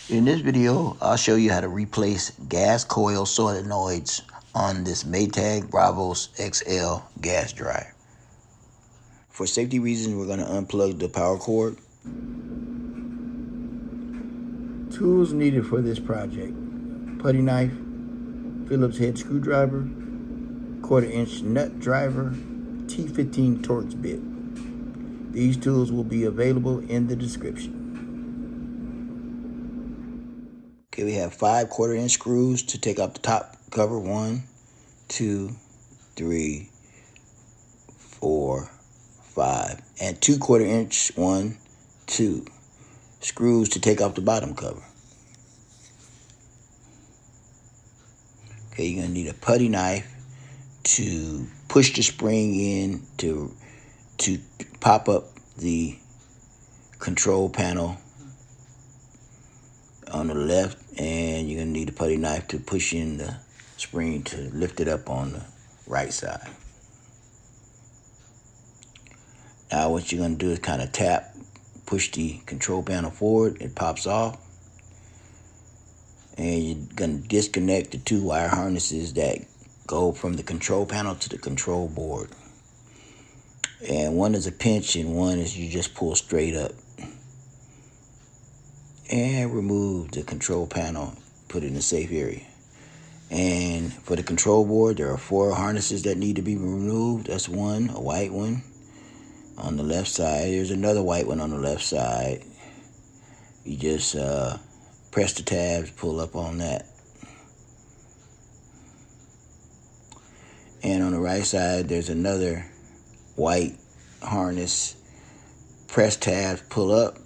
In this video, I'll show you how to replace gas coil solenoids on this Maytag Bravos XL gas dryer. For safety reasons, we're going to unplug the power cord. Tools needed for this project: putty knife, Phillips head screwdriver, 1/4-inch nut driver, T15 Torx bit. These tools will be available in the description. Okay, we have 5 1/4-inch screws to take off the top cover. 1, 2, 3, 4, 5, and 2 1/4-inch 1, 2 screws to take off the bottom cover. Okay, you're gonna need a putty knife to push the spring in to pop up the control panel on the left, and you're gonna need a putty knife to push in the spring to lift it up on the right side. Now what you're gonna do is kind of push the control panel forward. It pops off, and you're gonna disconnect the 2 wire harnesses that go from the control panel to the control board. And one is a pinch and one is you just pull straight up. And remove the control panel, put it in a safe area. And for the control board, there are 4 harnesses that need to be removed. That's one, a white one on the left side. There's another white one on the left side. You just press the tabs, pull up on that. And on the right side, there's another white harness. Press tabs, pull up.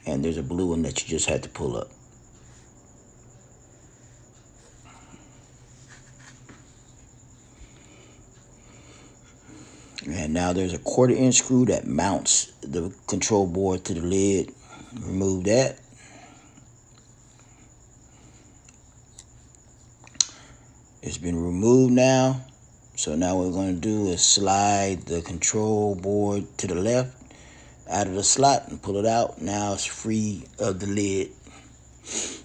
And there's a blue one that you just had to pull up. And now there's a 1/4-inch screw that mounts the control board to the lid. Remove that. It's been removed now. So now what we're going to do is slide the control board to the left out of the slot and pull it out. Now it's free of the lid.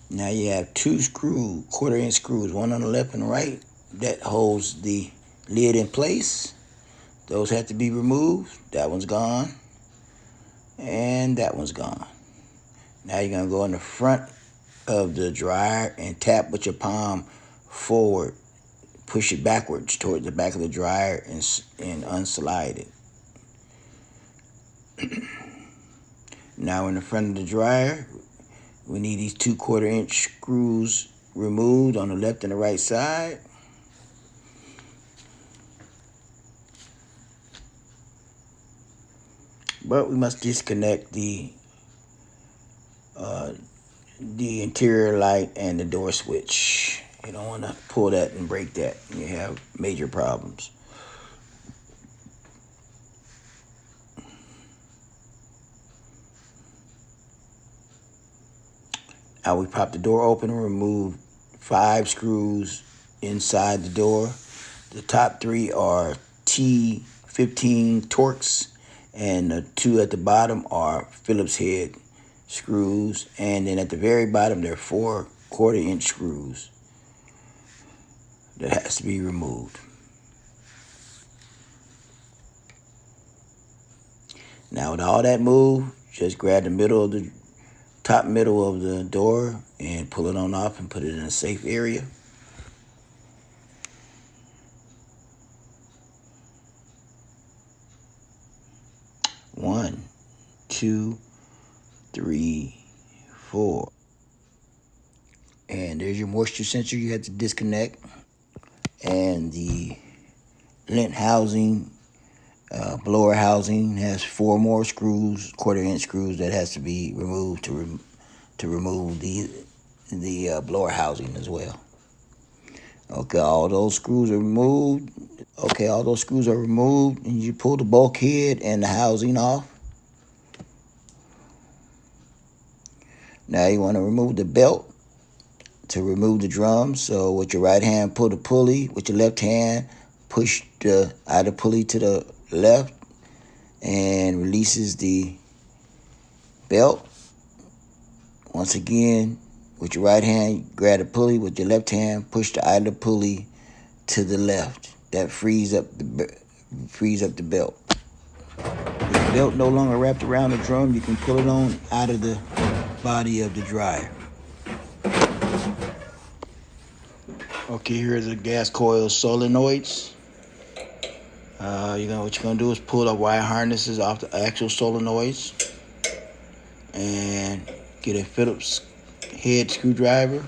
Now you have 2 screws, 1/4-inch screws, one on the left and the right, that holds the lid in place. Those have to be removed. That one's gone, and that one's gone. Now you're gonna go in the front of the dryer and tap with your palm forward. Push it backwards towards the back of the dryer and unslide it. Now in the front of the dryer, we need these 2 1/4-inch screws removed on the left and the right side. But we must disconnect the interior light and the door switch. You don't want to pull that and break that. You have major problems. Now we pop the door open and remove 5 screws inside the door. The top 3 are T15 Torx, and the 2 at the bottom are Phillips head screws. And then at the very bottom, there are 4 1/4-inch screws that has to be removed. Now with all that moved, just grab the top middle of the door and pull it on off and put it in a safe area. One, 2, 3, 4. And there's your moisture sensor you had to disconnect. And the lint housing, blower housing, has 4 more screws, 1/4-inch screws, that has to be removed to remove the blower housing as well. Okay, all those screws are removed. Okay, all those screws are removed, and you pull the bulkhead and the housing off. Now you want to remove the belt to remove the drum. So with your right hand, pull the pulley. With your left hand, push the outer pulley to the left and releases the belt. Once again, with your right hand, grab the pulley. With your left hand, push the idler pulley to the left. That frees up the belt. With the belt no longer wrapped around the drum, you can pull it on out of the body of the dryer. Okay, here are the gas coil solenoids. What you're gonna do is pull the wire harnesses off the actual solenoids and get a Phillips head screwdriver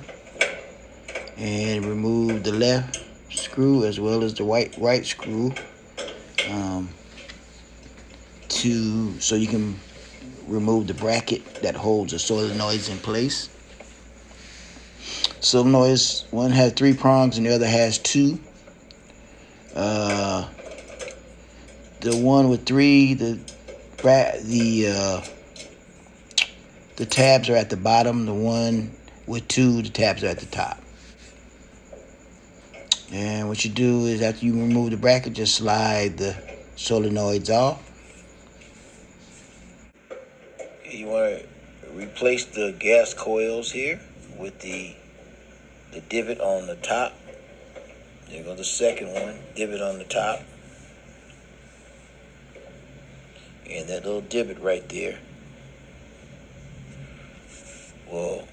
and remove the left screw as well as the right screw, so you can remove the bracket that holds the solenoids in place. Solenoids, one has 3 prongs and the other has 2. The one with 3, the tabs are at the bottom. The one with 2, the tabs are at the top. And what you do is, after you remove the bracket, just slide the solenoids off. You want to replace the gas coils here with the divot on the top. There goes the second one, divot on the top. And that little divot right there will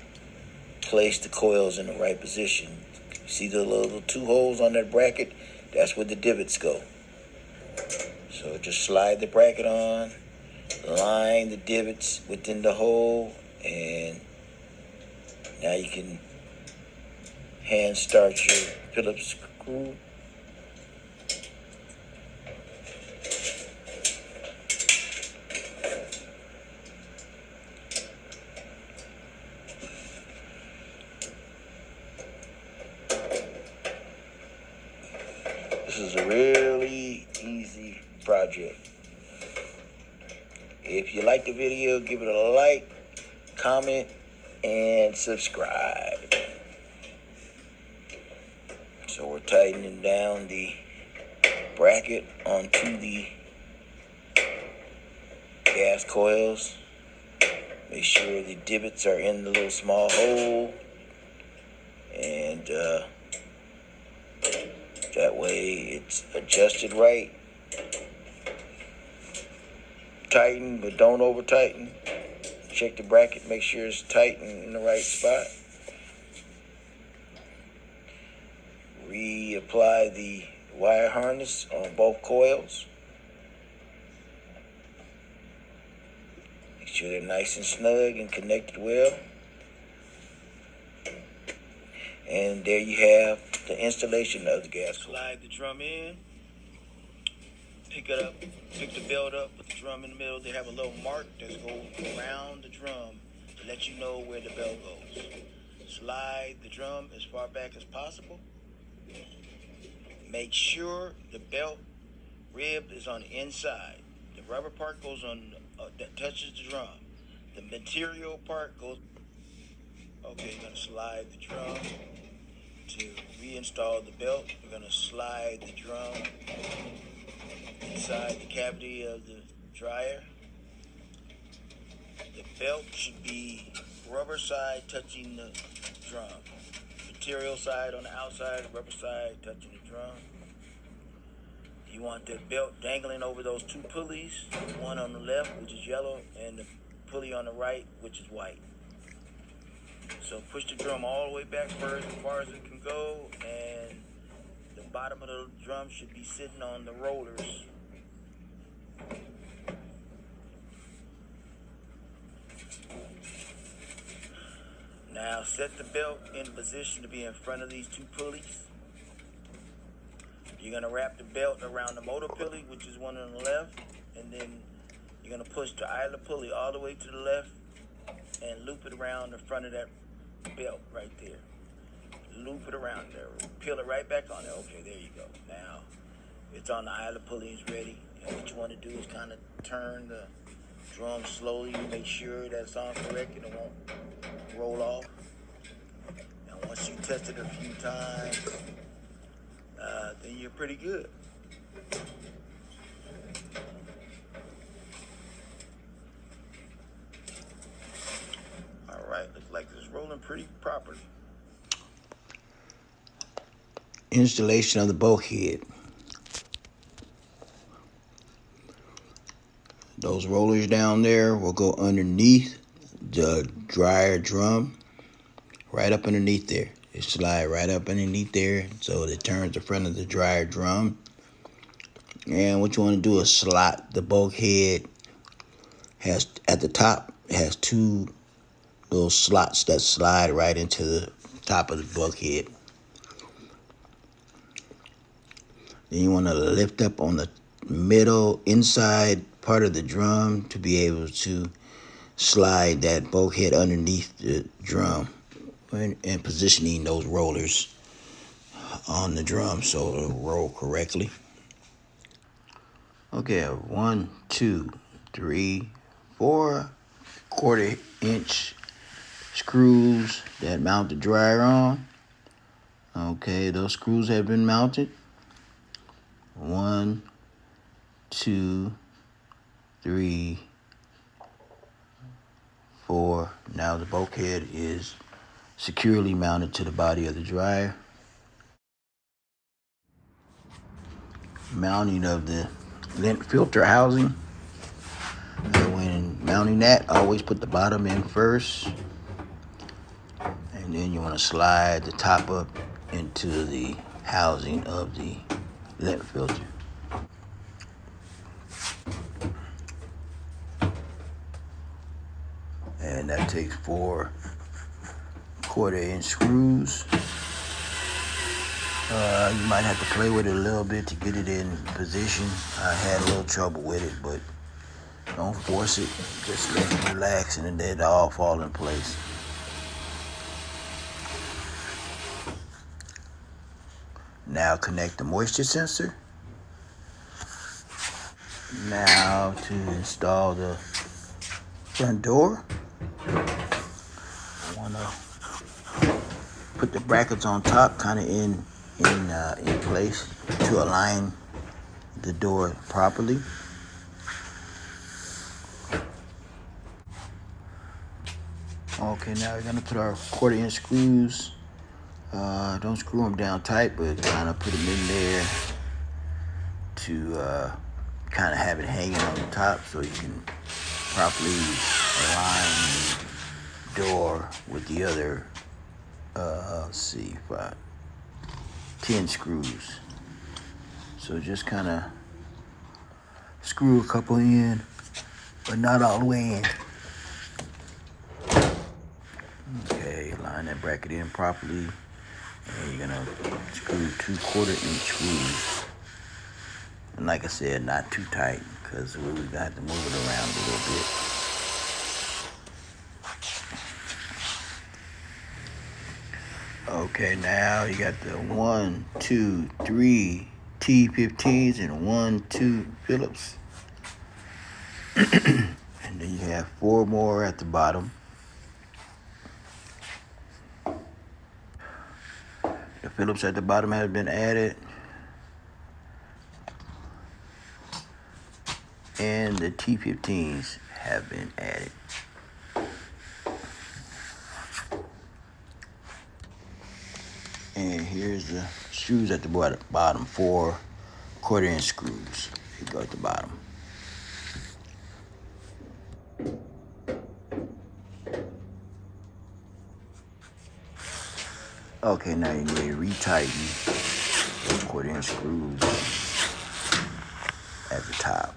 place the coils in the right position. See the little 2 holes on that bracket? That's where the divots go. So just slide the bracket on, line the divots within the hole, and now you can hand start your Phillips screw. This is a really easy project. If you like the video, give it a like, comment, and subscribe. So we're tightening down the bracket onto the gas coils. Make sure the divots are in the little small hole, and that way it's adjusted right. Tighten, but don't over tighten. Check the bracket, make sure it's tight and in the right spot. Reapply the wire harness on both coils. Make sure they're nice and snug and connected well. And there you have the installation of the gas coil. Slide the drum in, pick it up, pick the belt up, put the drum in the middle. They have a little mark that goes around the drum to let you know where the belt goes. Slide the drum as far back as possible. Make sure the belt rib is on the inside. The rubber part goes on, that touches the drum. The material part goes. Okay, you're gonna slide the drum to reinstall the belt. We're gonna slide the drum inside the cavity of the dryer. The belt should be rubber side touching the drum. Material side on the outside, rubber side touching the drum. You want the belt dangling over those 2 pulleys, one on the left, which is yellow, and the pulley on the right, which is white. So push the drum all the way back first, as far as it can go, and the bottom of the drum should be sitting on the rollers. Now set the belt in position to be in front of these 2 pulleys. You're going to wrap the belt around the motor pulley, which is one on the left, and then you're going to push the idler pulley all the way to the left and loop it around the front of that belt right there. Loop it around there. Peel it right back on there. Okay, there you go. Now it's on the idler pulley, it's ready. And what you want to do is kind of turn the drum slowly to make sure that it's on correct and it won't roll off. And once you test it a few times, then you're pretty good. pretty properly. Installation of the bulkhead. Those rollers down there will go underneath the dryer drum, right up underneath there. It slide right up underneath there, so it turns the front of the dryer drum. And what you want to do is slot the bulkhead. Has at the top has two little slots that slide right into the top of the bulkhead. Then you want to lift up on the middle inside part of the drum to be able to slide that bulkhead underneath the drum and positioning those rollers on the drum so it'll roll correctly. Okay, 1, 2, 3, 4 1/4-inch screws that mount the dryer on. Okay, those screws have been mounted. 1, 2, 3, 4. Now the bulkhead is securely mounted to the body of the dryer. Mounting of the lint filter housing. When mounting that, always put the bottom in first, and then you want to slide the top up into the housing of the lint filter. And that takes 4 1/4-inch screws. You might have to play with it a little bit to get it in position. I had a little trouble with it, but don't force it. Just let it relax and then it'll all fall in place. Now connect the moisture sensor. Now to install the front door. I want to put the brackets on top, kind of in place to align the door properly. Okay, now we're gonna put our 1/4-inch screws. Don't screw them down tight, but kind of put them in there to kind of have it hanging on the top so you can properly align the door with the other, let's see, 10 screws. So just kind of screw a couple in, but not all the way in. Okay, line that bracket in properly. And you're gonna screw 2 1/4-inch screws. And like I said, not too tight, because we're gonna have to move it around a little bit. Okay, now you got the 1, 2, 3 T15s and 1, 2 Phillips. And then you have 4 more at the bottom. The Phillips at the bottom has been added. And the T15s have been added. And here's the screws at the bottom, 4 1/4-inch screws. They go at the bottom. Okay, now you need to retighten those 1/4-inch screws at the top.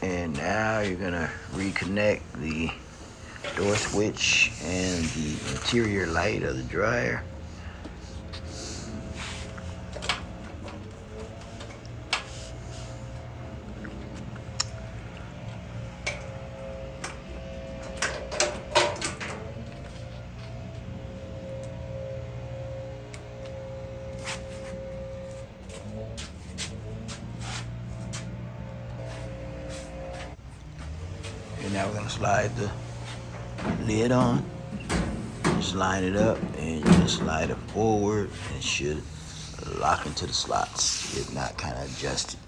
And now you're gonna reconnect the door switch and the interior light of the dryer. And now we're gonna slide the lid on. Just line it up and you just slide it forward and it should lock into the slots, if not kind of adjusted.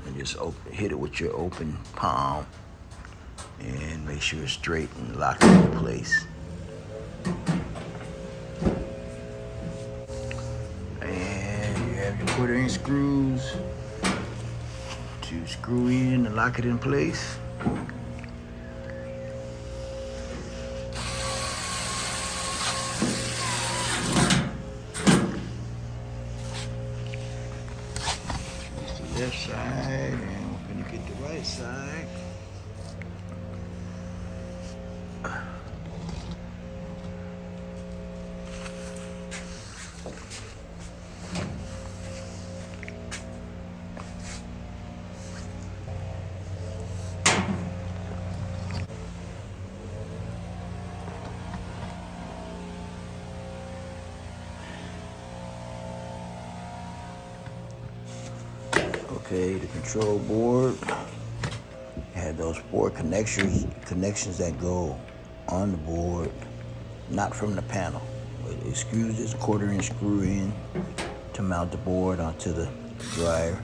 And just hit it with your open palm and make sure it's straight and locked into place. And you have your 1/4" screws to screw in and lock it in place. That's the left side, and we're gonna get the right side. Okay, the control board had those 4 connections that go on the board, not from the panel. But it screws this 1/4" screw in to mount the board onto the dryer.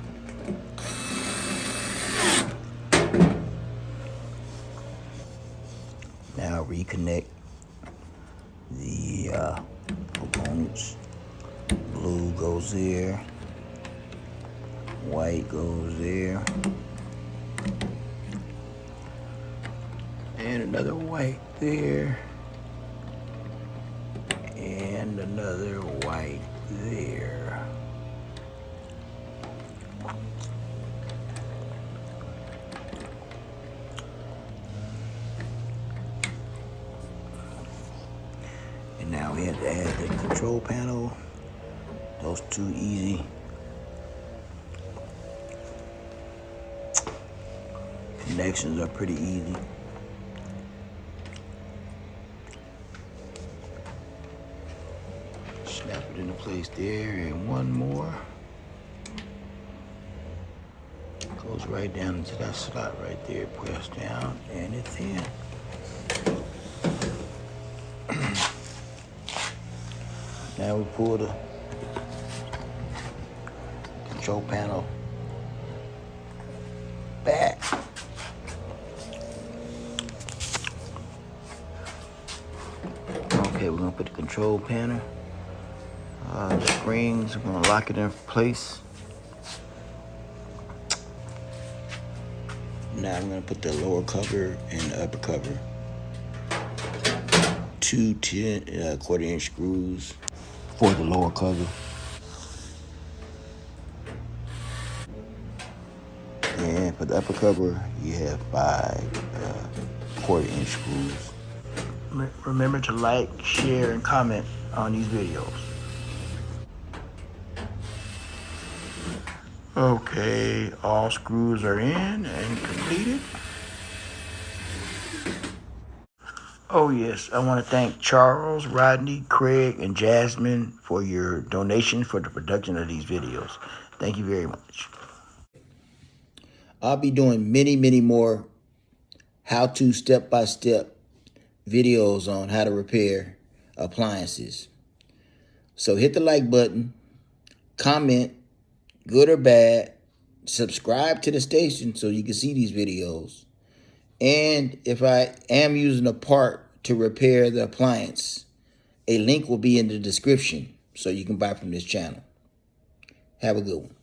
Now reconnect the components. Blue goes there. White goes there. And another white there. And another white there. And now we have to add the control panel. Those 2 easy. Connections are pretty easy. Snap it into place there, and one more goes right down into that slot right there. Press down, and it's in. Now we pull the control panel back. Okay, we're gonna put the control panel, the springs, we're gonna lock it in place. Now I'm gonna put the lower cover and the upper cover. 2 1/4" screws for the lower cover. And for the upper cover, you have 5 1/4" screws. Remember to like, share, and comment on these videos. Okay, all screws are in and completed. Oh yes, I want to thank Charles, Rodney, Craig, and Jasmine for your donation for the production of these videos. Thank you very much. I'll be doing many more how-to step-by-step videos on how to repair appliances. So hit the like button, comment, good or bad, subscribe to the station so you can see these videos. And if I am using a part to repair the appliance, a link will be in the description so you can buy from this channel. Have a good one.